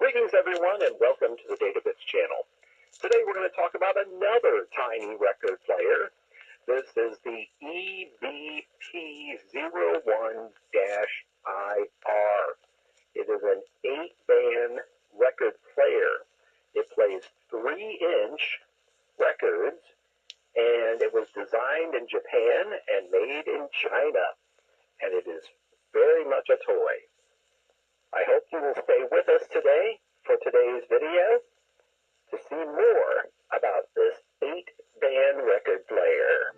Greetings everyone and welcome to the Data Bits channel. Today we're going to talk about another tiny record player. This is the EBP01-IR. It is an 8-band record player. It plays 3-inch records, and it was designed in Japan and made in China, and it is very much a toy. I hope you will stay with us today for today's video to see more about this 8-band record player.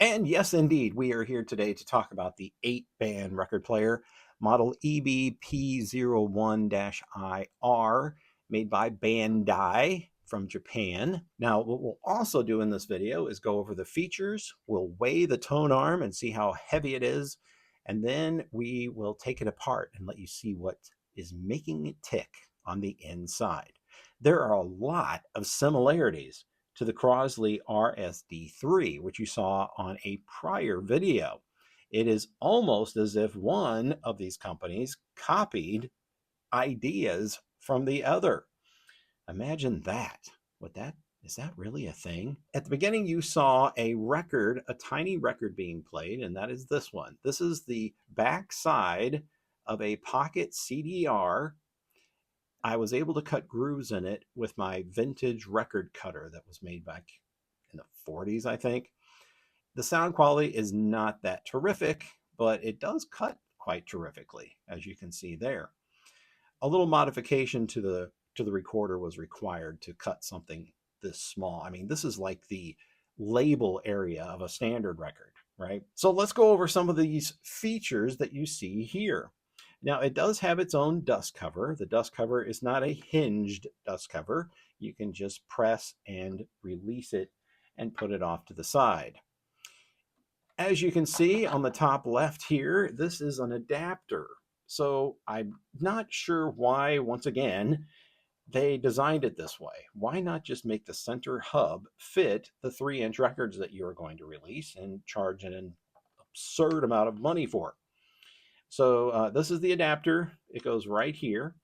And yes, indeed, we are here today to talk about the 8-band record player, model EBP01-IR, made by Bandai from Japan. Now, what we'll also do in this video is go over the features. We'll weigh the tone arm and see how heavy it is, and then we will take it apart and let you see what is making it tick on the inside. There are a lot of similarities to the Crosley RSD3, which you saw on a prior video. It is almost as if one of these companies copied ideas from the other. Imagine that. Is that really a thing? At the beginning, you saw a record, a tiny record being played, and that is this one. This is the back side of a pocket CDR. I was able to cut grooves in it with my vintage record cutter that was made back in the 40s, I think. The sound quality is not that terrific, but it does cut quite terrifically, as you can see there. A little modification to the recorder was required to cut something this small. I mean, this is like the label area of a standard record, right? So let's go over some of these features that you see here. Now, it does have its own dust cover. The dust cover is not a hinged dust cover. You can just press and release it and put it off to the side. As you can see on the top left here, this is an adapter. So I'm not sure why, once again, they designed it this way. Why not just make the center hub fit the 3-inch records that you are going to release and charge an absurd amount of money for? So this is the adapter. It goes right here.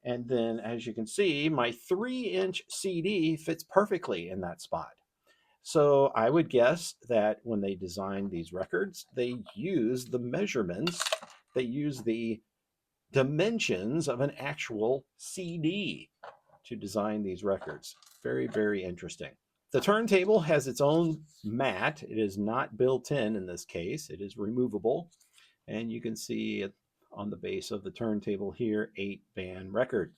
And then, as you can see, my 3-inch CD fits perfectly in that spot. So I would guess that when they designed these records, they used the measurements, they used the dimensions of an actual CD to design these records. Very, very interesting. The turntable has its own mat. It is not built in this case. It is removable. And you can see it on the base of the turntable here, 8-band record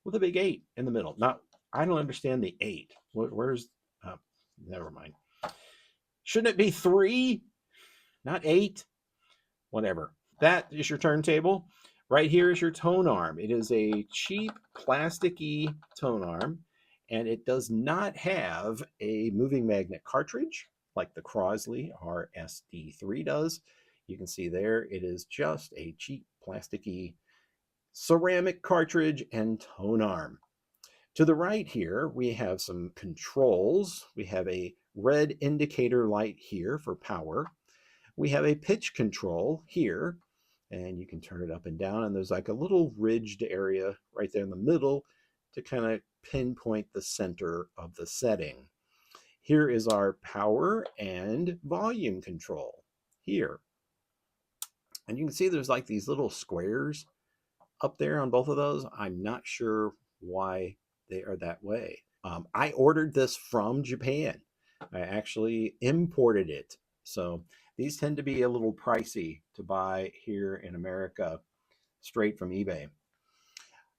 with a big 8 in the middle. Now, I don't understand the 8. Where's, never mind. Shouldn't it be 3, not 8? Whatever. That is your turntable. Right here is your tone arm. It is a cheap plasticky tone arm, and it does not have a moving magnet cartridge like the Crosley RSD3 does. You can see there, it is just a cheap plasticky ceramic cartridge and tone arm. To the right here, we have some controls. We have a red indicator light here for power. We have a pitch control here, and you can turn it up and down, and there's like a little ridged area right there in the middle to kind of pinpoint the center of the setting. Here is our power and volume control here. And you can see there's like these little squares up there on both of those. I'm not sure why they are that way. I ordered this from Japan. I actually imported it. So these tend to be a little pricey to buy here in America straight from eBay.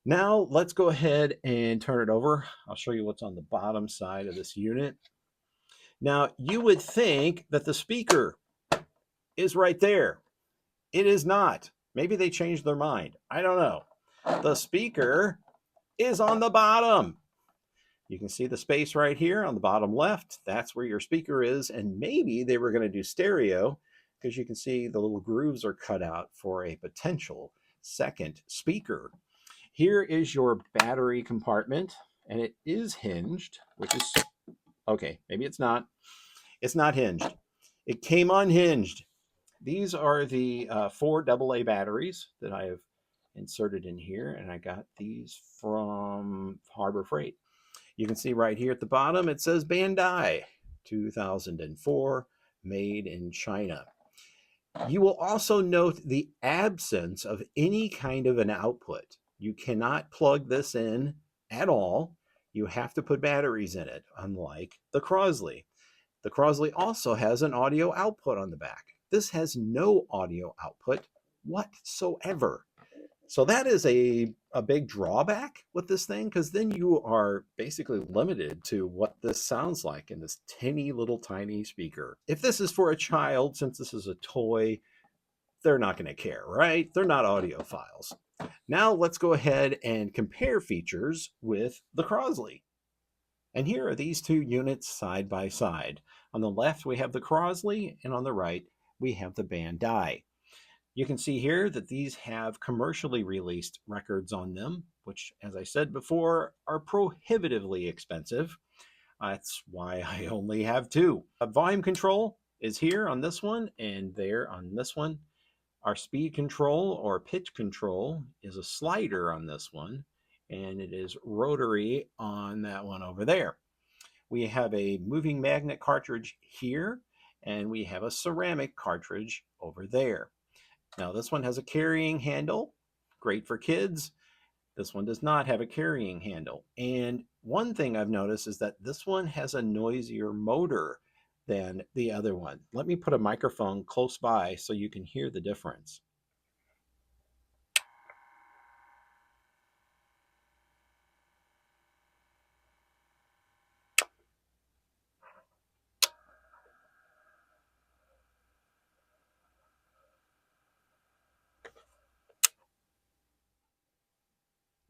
Now let's go ahead and turn it over. I'll show you what's on the bottom side of this unit. Now you would think that the speaker is right there. It is not. Maybe they changed their mind. I don't know. The speaker is on the bottom. You can see the space right here on the bottom left. That's where your speaker is. And maybe they were going to do stereo because you can see the little grooves are cut out for a potential second speaker. Here is your battery compartment, and it is hinged, which is okay. Maybe it's not. It's not hinged. It came unhinged. These are the 4 AA batteries that I have inserted in here, and I got these from Harbor Freight. You can see right here at the bottom, it says Bandai 2004, made in China. You will also note the absence of any kind of an output. You cannot plug this in at all. You have to put batteries in it, unlike the Crosley. The Crosley also has an audio output on the back. This has no audio output whatsoever. So that is a big drawback with this thing, because then you are basically limited to what this sounds like in this teeny little tiny speaker. If this is for a child, since this is a toy, they're not going to care, right? They're not audiophiles. Now let's go ahead and compare features with the Crosley. And here are these two units side by side. On the left, we have the Crosley, and on the right, we have the Bandai. You can see here that these have commercially released records on them, which, as I said before, are prohibitively expensive. That's why I only have 2. Volume control is here on this one and there on this one. Our speed control or pitch control is a slider on this one, and it is rotary on that one over there. We have a moving magnet cartridge here, and we have a ceramic cartridge over there. Now this one has a carrying handle, great for kids. This one does not have a carrying handle. And one thing I've noticed is that this one has a noisier motor than the other one. Let me put a microphone close by so you can hear the difference.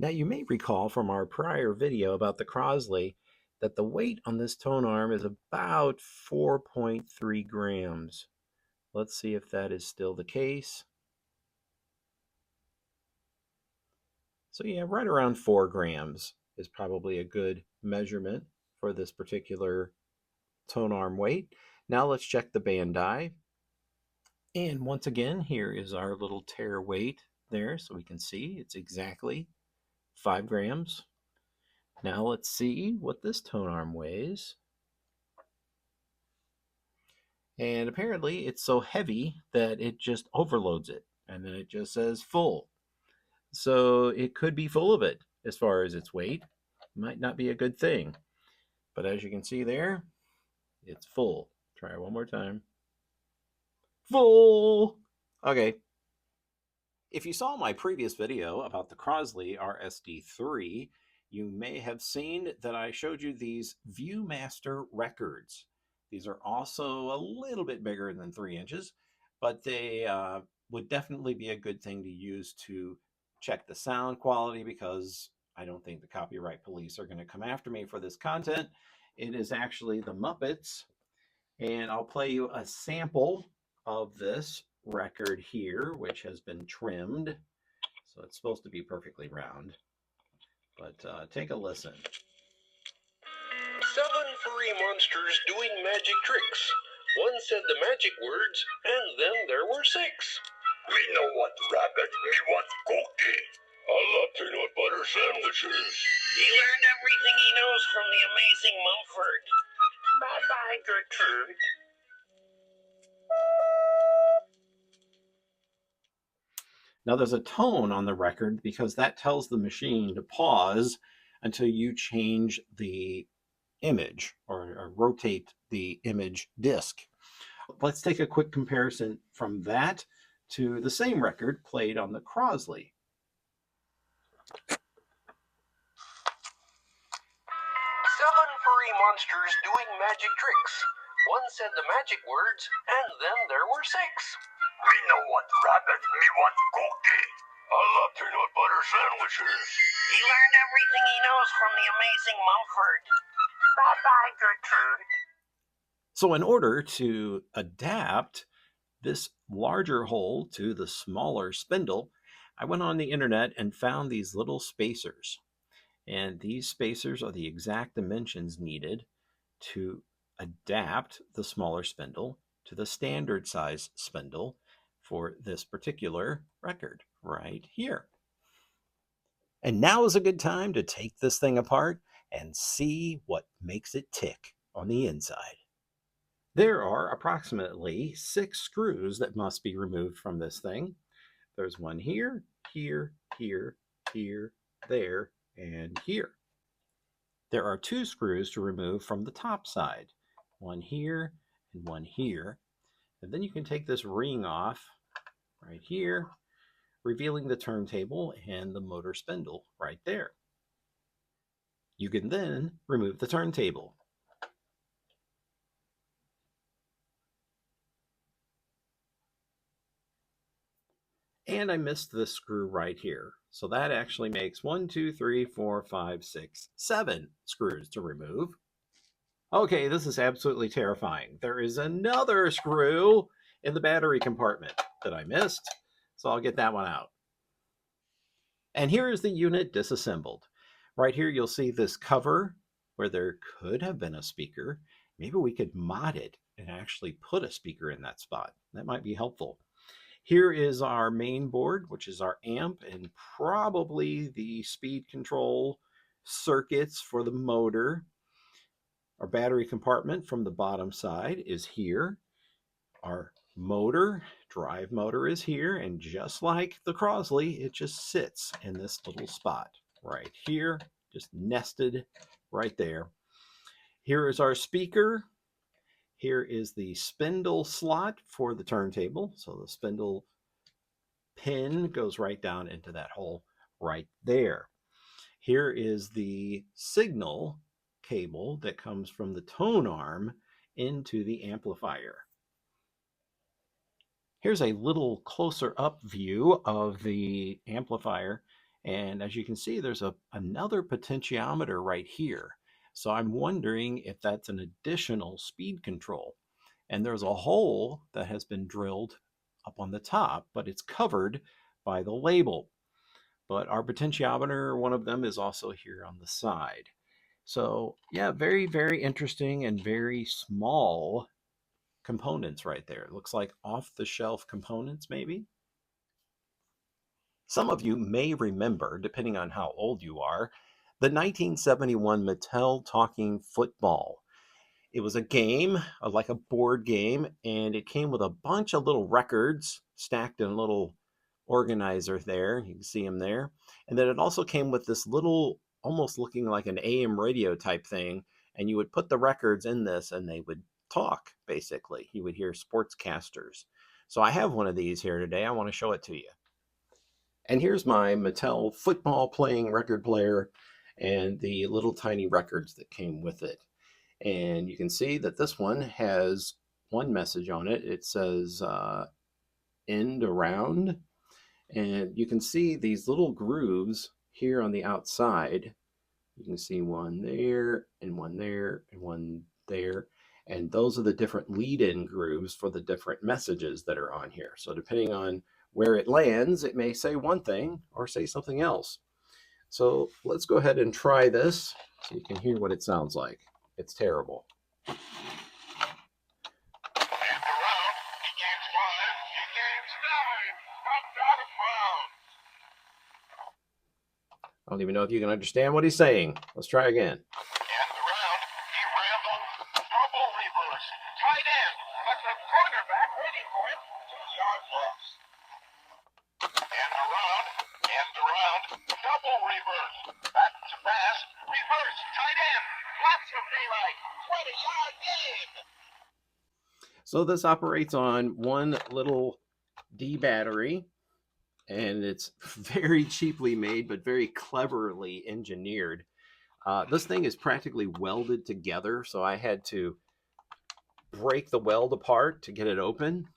Now you may recall from our prior video about the Crosley that the weight on this tone arm is about 4.3 grams. Let's see if that is still the case. So yeah, right around 4 grams is probably a good measurement for this particular tone arm weight. Now let's check the Bandai. And once again, here is our little tare weight there, so we can see it's exactly 5 grams. Now let's see what this tone arm weighs. And apparently it's so heavy that it just overloads it, and then it just says full. So it could be full of it as far as its weight. Might not be a good thing. But as you can see there, it's full. Try it one more time. Full! Okay. If you saw my previous video about the Crosley RSD3, you may have seen that I showed you these Viewmaster records. These are also a little bit bigger than 3 inches, but they would definitely be a good thing to use to check the sound quality, because I don't think the copyright police are going to come after me for this content. It is actually the Muppets, and I'll play you a sample of this record here, which has been trimmed, so it's supposed to be perfectly round. But take a listen. 7 furry monsters doing magic tricks. One said the magic words, and then there were 6. Me no want rabbit, me want cookie. I love peanut butter sandwiches. He learned everything he knows from the amazing Mumford. Bye-bye, Gertrude. Now there's a tone on the record because that tells the machine to pause until you change the image or rotate the image disc. Let's take a quick comparison from that to the same record played on the Crosley. 7 furry monsters doing magic tricks. One said the magic words, and then there were 6. Me no want rabbit, me want cookie. I love peanut butter sandwiches. He learned everything he knows from the amazing Mumford. Bye-bye, Gertrude. So in order to adapt this larger hole to the smaller spindle, I went on the internet and found these little spacers. And these spacers are the exact dimensions needed to adapt the smaller spindle to the standard size spindle for this particular record right here. And now is a good time to take this thing apart and see what makes it tick on the inside. There are approximately 6 screws that must be removed from this thing. There's one here, here, here, here, there, and here. There are 2 screws to remove from the top side, one here and one here. And then you can take this ring off right here, revealing the turntable and the motor spindle right there. You can then remove the turntable. And I missed this screw right here. So that actually makes 1, 2, 3, 4, 5, 6, 7 screws to remove. Okay, this is absolutely terrifying. There is another screw in the battery compartment that I missed, so I'll get that one out. And here is the unit disassembled. Right here you'll see this cover where there could have been a speaker. Maybe we could mod it and actually put a speaker in that spot. That might be helpful. Here is our main board, which is our amp and probably the speed control circuits for the motor. Our battery compartment from the bottom side is here. Our motor, drive motor, is here, and just like the Crosley, it just sits in this little spot right here, just nested right there. Here is our speaker. Here is the spindle slot for the turntable. So the spindle pin goes right down into that hole right there. Here is the signal cable that comes from the tone arm into the amplifier. Here's a little closer up view of the amplifier. And as you can see, there's another potentiometer right here. So I'm wondering if that's an additional speed control. And there's a hole that has been drilled up on the top, but it's covered by the label. But our potentiometer, one of them, is also here on the side. So yeah, very, very interesting and very small components right there. It looks like off-the-shelf components, maybe. Some of you may remember, depending on how old you are, the 1971 Mattel Talking Football. It was a game, like a board game, and it came with a bunch of little records stacked in a little organizer there. You can see them there. And then it also came with this little, almost looking like an AM radio type thing, and you would put the records in this and they would talk, basically. You would hear sportscasters. So I have one of these here today. I want to show it to you. And here's my Mattel football playing record player and the little tiny records that came with it. And you can see that this one has one message on it. It says end around. And you can see these little grooves here on the outside. You can see one there and one there and one there. And those are the different lead-in grooves for the different messages that are on here. So depending on where it lands, it may say one thing or say something else. So let's go ahead and try this so you can hear what it sounds like. It's terrible. I don't even know if you can understand what he's saying. Let's try again. And around, he rambled, double reverse, tight end, but the cornerback waiting for it, 2-yard loss. And around, double reverse, back to pass, reverse, tight end, lots of daylight, 20-yard gain. So this operates on one little D battery, and it's very cheaply made, but very cleverly engineered. This thing is practically welded together, so I had to break the weld apart to get it open.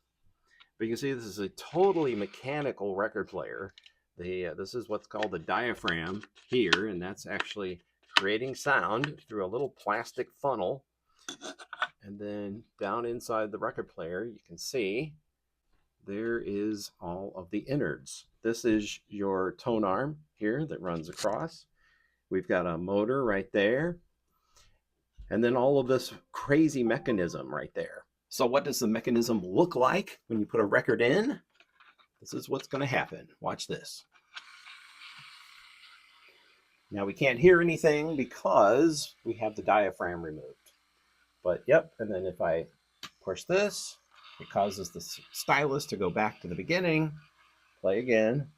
But you can see this is a totally mechanical record player. This is what's called the diaphragm here, and that's actually creating sound through a little plastic funnel. And then down inside the record player, you can see there is all of the innards. This is your tone arm here that runs across. We've got a motor right there. And then all of this crazy mechanism right there. So what does the mechanism look like when you put a record in? This is what's going to happen. Watch this. Now we can't hear anything because we have the diaphragm removed. But yep, and then if I push this, it causes the stylus to go back to the beginning. Play again.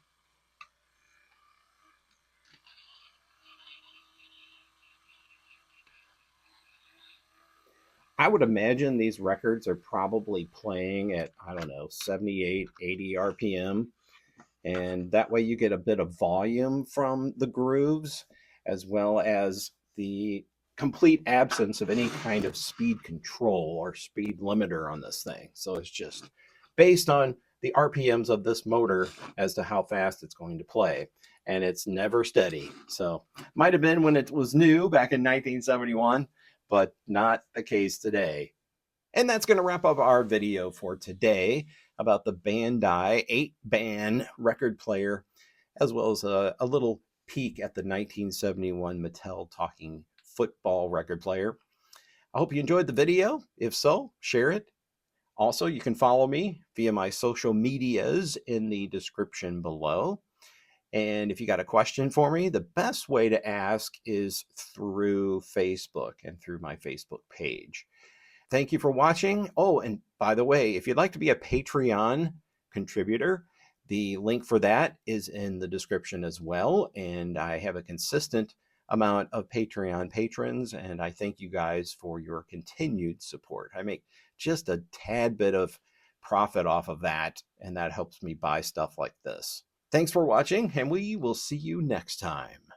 I would imagine these records are probably playing at, I don't know, 78, 80 RPM. And that way you get a bit of volume from the grooves, as well as the complete absence of any kind of speed control or speed limiter on this thing. So it's just based on the RPMs of this motor as to how fast it's going to play. And it's never steady. So might have been when it was new back in 1971, but not the case today. And that's going to wrap up our video for today about the Bandai 8-band record player, as well as a little peek at the 1971 Mattel talking football record player. I hope you enjoyed the video. If so, share it. Also, you can follow me via my social medias in the description below. And if you got a question for me, the best way to ask is through Facebook and through my Facebook page. Thank you for watching. Oh, and by the way, if you'd like to be a Patreon contributor, the link for that is in the description as well. And I have a consistent amount of Patreon patrons, and I thank you guys for your continued support. I make just a tad bit of profit off of that, and that helps me buy stuff like this. Thanks for watching, and we will see you next time.